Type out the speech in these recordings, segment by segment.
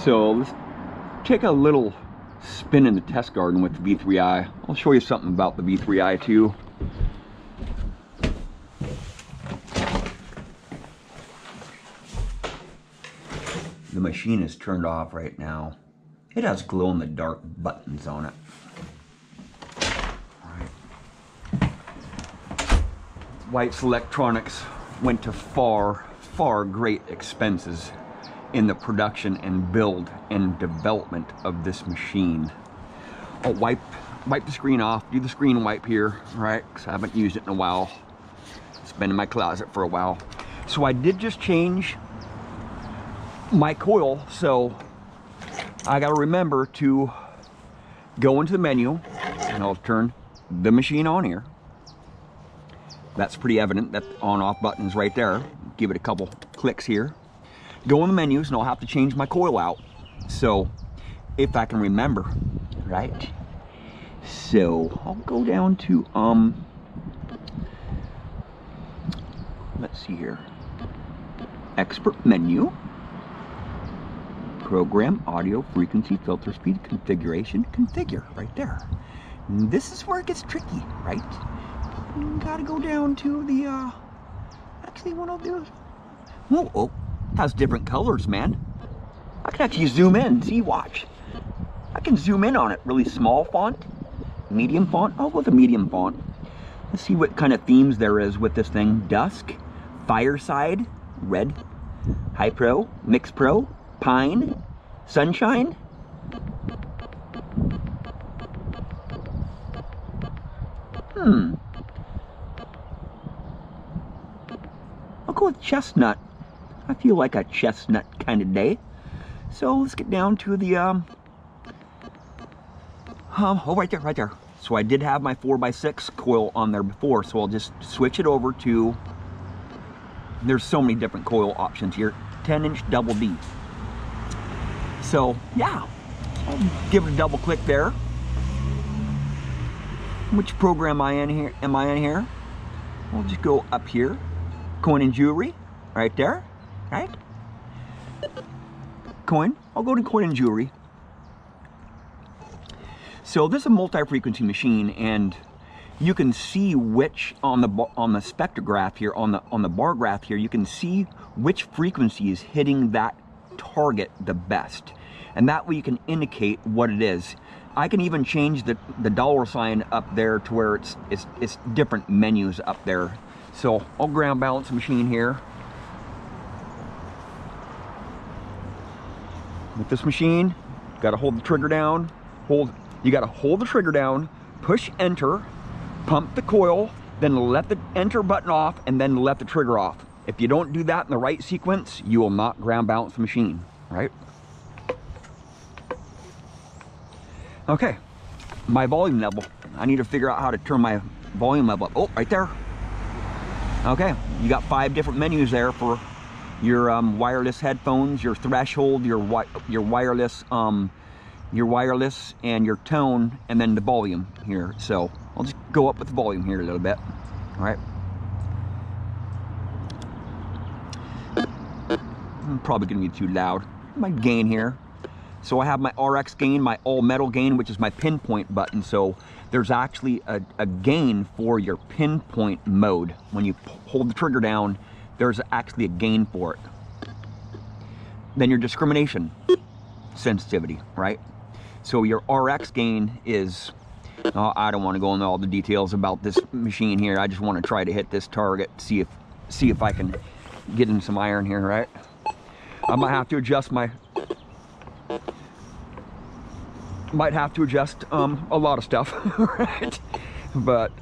So let's take a little spin in the test garden with the V3i. I'll show you something about the V3i too. The machine is turned off right now. It has glow-in-the-dark buttons on it. Right. White's Electronics went to far great expenses in the production and build and development of this machine. I'll wipe the screen off, do the screen wipe here, right? Because I haven't used it in a while. It's been in my closet for a while. So I did just change my coil, so I gotta remember to go into the menu, and I'll turn the machine on here. That's pretty evident that the on-off button is right there. Give it a couple clicks here. Go in the menus, and I'll have to change my coil out. So, if I can remember, right? So, I'll go down to, let's see here. Expert menu. Program, audio, frequency, filter speed, configuration, configure, right there. And this is where it gets tricky, right? You gotta go down to the, actually what I'll do is, oh, has different colors, man. I can actually zoom in, see, watch. I can zoom in on it, really small font, medium font, I'll go with a medium font. Let's see what kind of themes there is with this thing. Dusk, Fireside, Red, High Pro, Mix Pro, Pine, Sunshine. I'll go with Chestnut. I feel like a chestnut kind of day. So let's get down to the, oh, right there. So I did have my 4x6 coil on there before, so I'll just switch it over to, there's so many different coil options here. 10-inch double D. So yeah, I'll give it a double click there. Which program am I in here? We'll just go up here. Coin and jewelry, right there, right? Coin, I'll go to coin and jewelry. So this is a multi-frequency machine, and you can see which on the spectrograph here, on the bar graph here, you can see which frequency is hitting that target the best, and that way you can indicate what it is. I can even change the dollar sign up there to where it's different menus up there. So I'll ground balance the machine here. With this machine, you gotta hold the trigger down. You gotta hold the trigger down, push enter, pump the coil, then let the enter button off, and then let the trigger off. If you don't do that in the right sequence, you will not ground balance the machine, right? Okay, my volume level. I need to figure out how to turn my volume level up. Oh, right there. Okay, you got 5 different menus there for your wireless headphones, your threshold, your wireless, and your tone, and then the volume here. So I'll just go up with the volume here a little bit. All right. I'm probably gonna be too loud. My gain here. So I have my RX gain, my all metal gain, which is my pinpoint button. So there's actually a gain for your pinpoint mode. When you hold the trigger down, there's actually a gain for it. Then your discrimination sensitivity, right? So your RX gain is, I don't want to go into all the details about this machine here. I just want to try to hit this target, see if I can get in some iron here, right? I might have to adjust a lot of stuff, right? But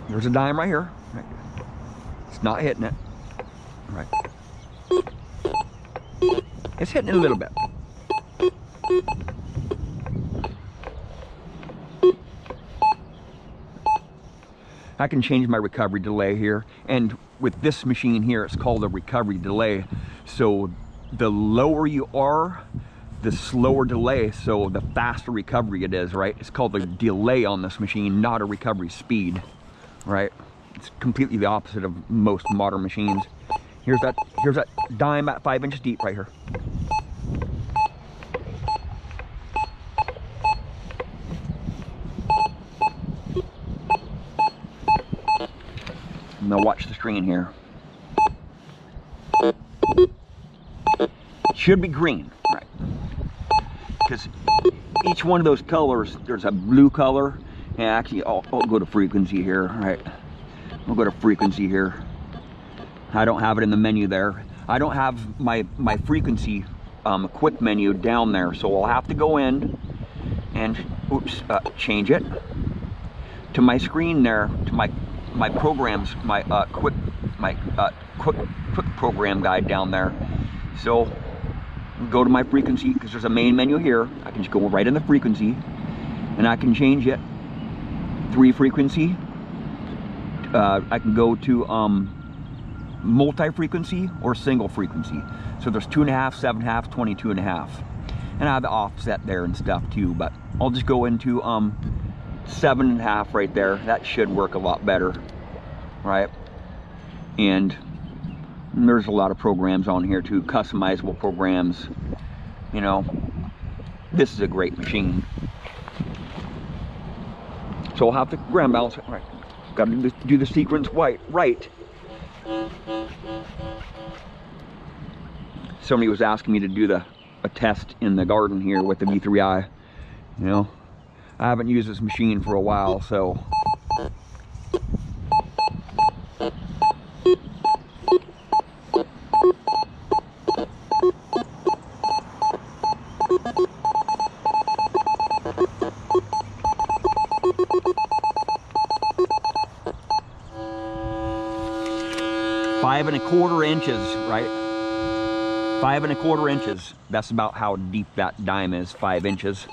there's a dime right here. Right. It's not hitting it. Right. It's hitting it a little bit. I can change my recovery delay here, and with this machine here, it's called a recovery delay. So the lower you are, the slower delay, so the faster recovery it is, right? It's called a delay on this machine, not a recovery speed, right? It's completely the opposite of most modern machines. Here's that dime at 5 inches deep right here. Now watch the screen here. Should be green, right? Because each one of those colors, there's a blue color. And actually, I'll go to frequency here, right? We'll go to frequency here. I don't have it in the menu there. I don't have my frequency quick menu down there, so I'll have to go in and change it to my screen there, to my programs, my quick program guide down there. So go to my frequency, because there's a main menu here. I can just go right in the frequency and I can change it. 3 frequency. I can go to multi-frequency or single frequency. So there's 2.5, 7.5, 22.5, and I have the offset there and stuff too. But I'll just go into 7.5 right there. That should work a lot better, right? And there's a lot of programs on here too, customizable programs. You know, this is a great machine. So I'll have to ground balance it, right? Got to do the sequence right. Somebody was asking me to do a test in the garden here with the V3i. You know, I haven't used this machine for a while, so. 5 1/4 inches, right? 5 1/4 inches. That's about how deep that dime is, 5 inches.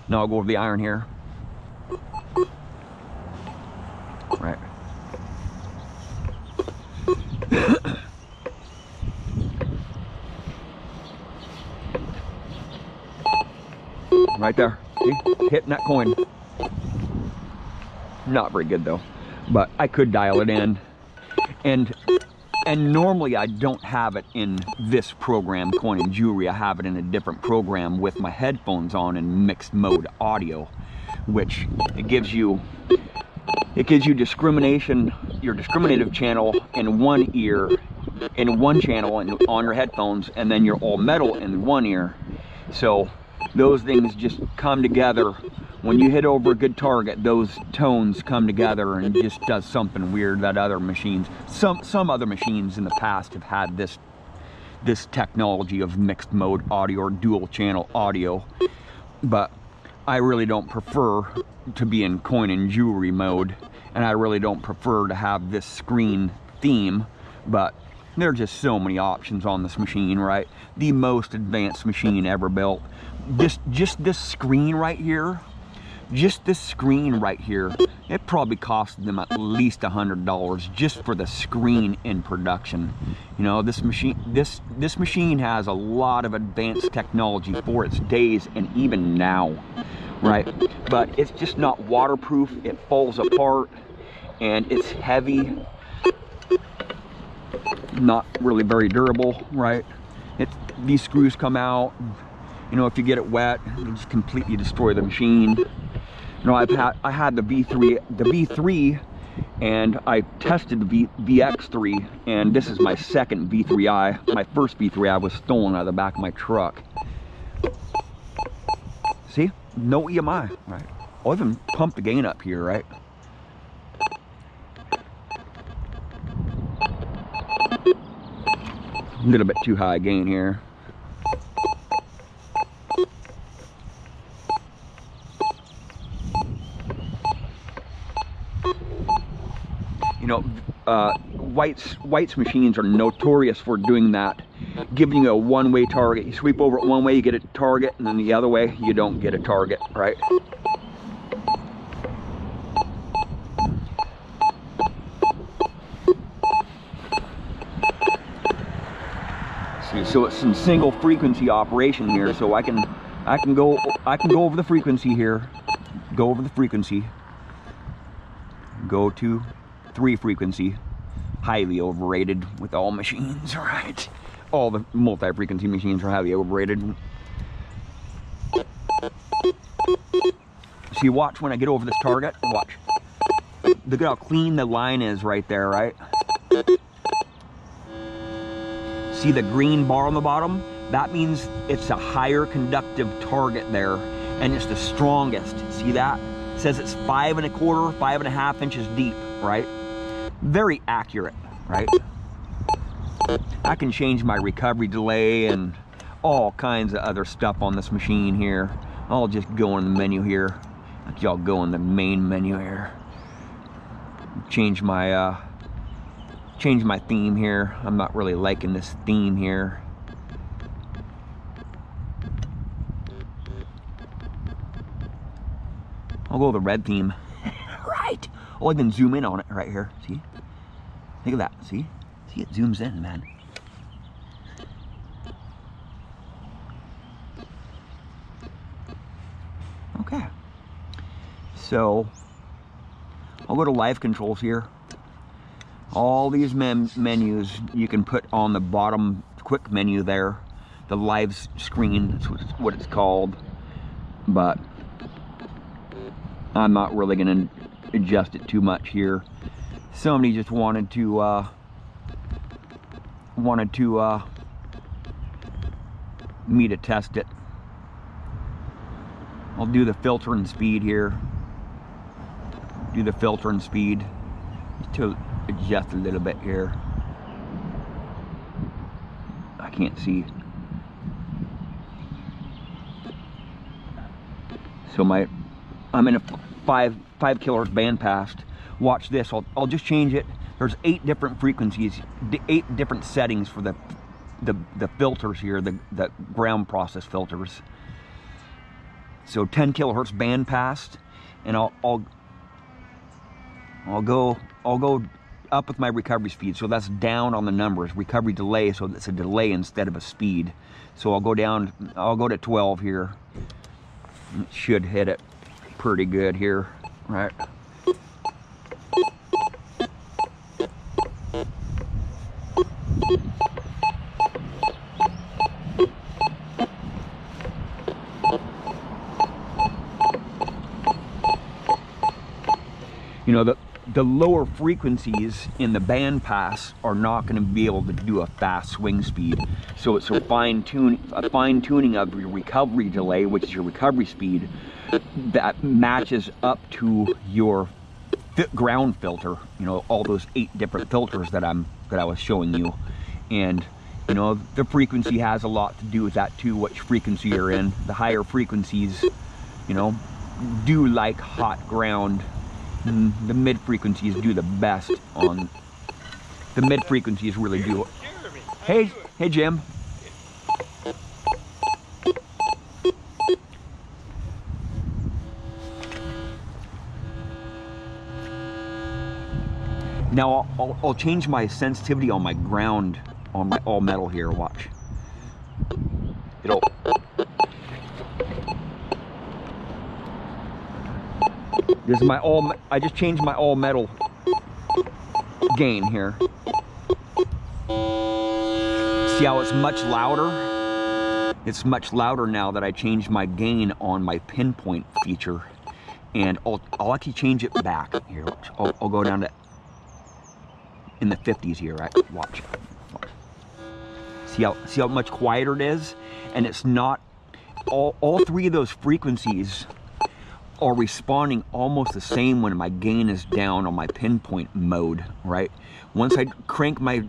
Now I'll go over the iron here. Right. Right there. See? Hitting that coin. Not very good though, but I could dial it in. And normally I don't have it in this program, Coin and Jewelry. I have it in a different program with my headphones on in mixed mode audio, which it gives you discrimination, your discriminative channel in one ear, in one channel and on your headphones, and then your all metal in one ear. So those things just come together. When you hit over a good target, those tones come together and it just does something weird that other machines, some other machines in the past have had this technology of mixed mode audio or dual channel audio. But I really don't prefer to be in Coin and Jewelry mode, and I really don't prefer to have this screen theme. But there are just so many options on this machine, right? The most advanced machine ever built. Just this screen right here. Just this screen right here, it probably cost them at least $100 just for the screen in production. You know, this machine has a lot of advanced technology for its days and even now, right? But it's just not waterproof. It falls apart and it's heavy, not really very durable, right? These screws come out, you know, if you get it wet, you just completely destroy the machine. You know, I had the V3, and I tested the VX3, and this is my second V3i. My first V3i was stolen out of the back of my truck. See, no EMI, right? I'll even pump the gain up here, right? A little bit too high gain here. You know, White's machines are notorious for doing that, giving you a one-way target. You sweep over it one way, you get a target, and then the other way, you don't get a target, right? See, so it's in single frequency operation here, so I can go over the frequency here, go over the frequency. go to 3 frequency. Highly overrated with all machines, right? All the multi-frequency machines are highly overrated. See, watch when I get over this target. Watch. Look at how clean the line is right there, right? See the green bar on the bottom? That means it's a higher conductive target there, and it's the strongest. See that? It says it's 5 1/4, 5 1/2 inches deep, right? Very accurate, right? I can change my recovery delay and all kinds of other stuff on this machine here. I'll just go in the menu here. Y'all go in the main menu here. Change my theme here. I'm not really liking this theme here. I'll go with the red theme. Right. I'll even zoom in on it right here. See? Look at that. See? See, it zooms in, man. Okay. So, I'll go to live controls here. All these menus you can put on the bottom quick menu there. The live screen, that's what it's called. But I'm not really going to adjust it too much here. Somebody just wanted to me to test it. I'll do the filter and speed here. Do the filter and speed to adjust a little bit here. I can't see. So I'm in a 5 kilohertz band passed. Watch this. I'll just change it. There's 8 different frequencies, 8 different settings for the filters here, the ground process filters. So 10 kilohertz band passed, and I'll go up with my recovery speed. So that's down on the numbers. Recovery delay, so it's a delay instead of a speed. So I'll go down. I'll go to 12 here. It should hit it pretty good here, right? You know, the lower frequencies in the band pass are not going to be able to do a fast swing speed. So it's a fine tuning of your recovery delay, which is your recovery speed, that matches up to your ground filter. You know, all those 8 different filters that I was showing you, and you know, the frequency has a lot to do with that too. Which frequency you're in. The higher frequencies, you know, do like hot ground. The mid frequencies do the best on. The mid frequencies really do. Hey Jim. Now I'll change my sensitivity on my ground, on my all metal here. Watch. This is my all. I just changed my all metal gain here. See how it's much louder? It's much louder now that I changed my gain on my pinpoint feature, and I'll actually change it back here. I'll go down to in the 50s here. Right? Watch. See how much quieter it is, and it's not. All 3 of those frequencies are responding almost the same when my gain is down on my pinpoint mode, right? Once I crank my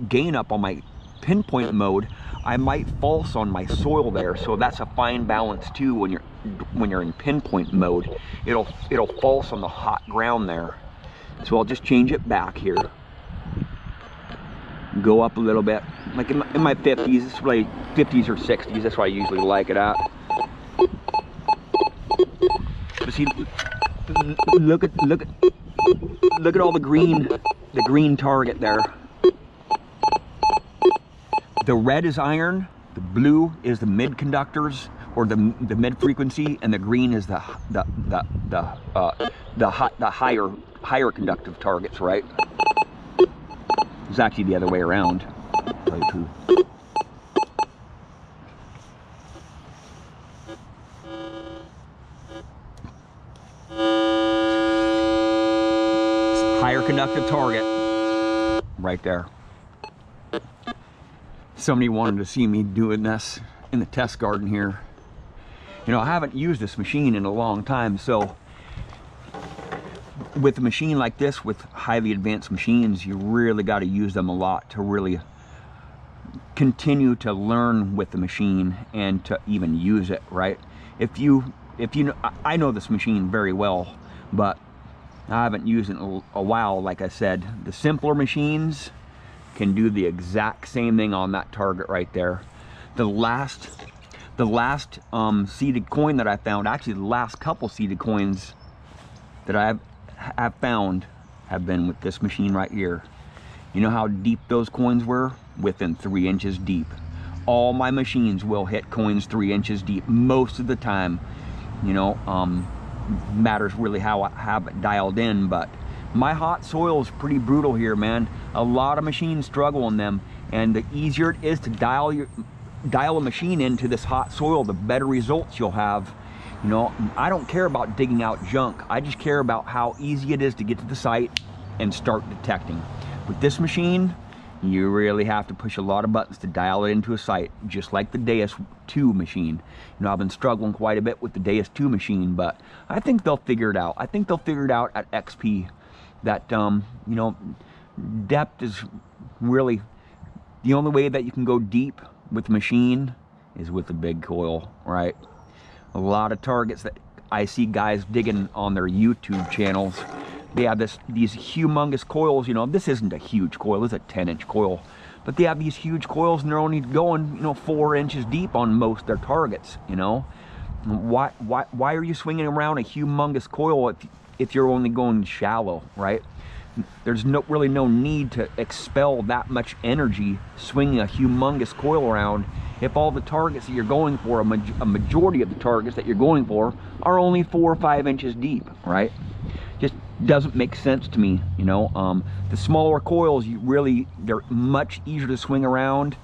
gain up on my pinpoint mode, I might false on my soil there. So that's a fine balance too. When you're in pinpoint mode, it'll false on the hot ground there. So I'll just change it back here. Go up a little bit, like in my 50s. It's really 50s or 60s. That's why I usually like it at. But see, look at all the green target there. The red is iron, the blue is the mid conductors, or the mid frequency, and the green is the higher conductive targets, right? It's actually the other way around. Higher conductive target right there. Somebody wanted to see me doing this in the test garden here. You know, I haven't used this machine in a long time, so with a machine like this, with highly advanced machines, you really got to use them a lot to really continue to learn with the machine and to even use it, right? If you know, I know this machine very well, but I haven't used it in a while. Like I said, the simpler machines can do the exact same thing on that target right there. The last seeded coin that I found, actually the last couple seeded coins that I've found have been with this machine right here. You know how deep those coins were? Within 3 inches deep. All my machines will hit coins 3 inches deep most of the time. You know, matters really how I have it dialed in, but my hot soil is pretty brutal here, man. A lot of machines struggle in them, and the easier it is to dial a machine into this hot soil, the better results you'll have. You know, I don't care about digging out junk. I just care about how easy it is to get to the site and start detecting. With this machine, you really have to push a lot of buttons to dial it into a site, just like the Deus 2 machine. You know, I've been struggling quite a bit with the Deus 2 machine, but I think they'll figure it out. I think they'll figure it out at XP. That, you know, depth is really the only way that you can go deep with the machine is with a big coil, right? A lot of targets that I see guys digging on their YouTube channels, they have these humongous coils. You know, this isn't a huge coil, it's a 10-inch coil, but they have these huge coils and they're only going, you know, 4 inches deep on most of their targets. You know, why are you swinging around a humongous coil if you're only going shallow, right? There's really no need to expel that much energy swinging a humongous coil around if all the targets that you're going for, a majority of the targets that you're going for, are only 4 or 5 inches deep, right? Just doesn't make sense to me, you know. The smaller coils, they're much easier to swing around.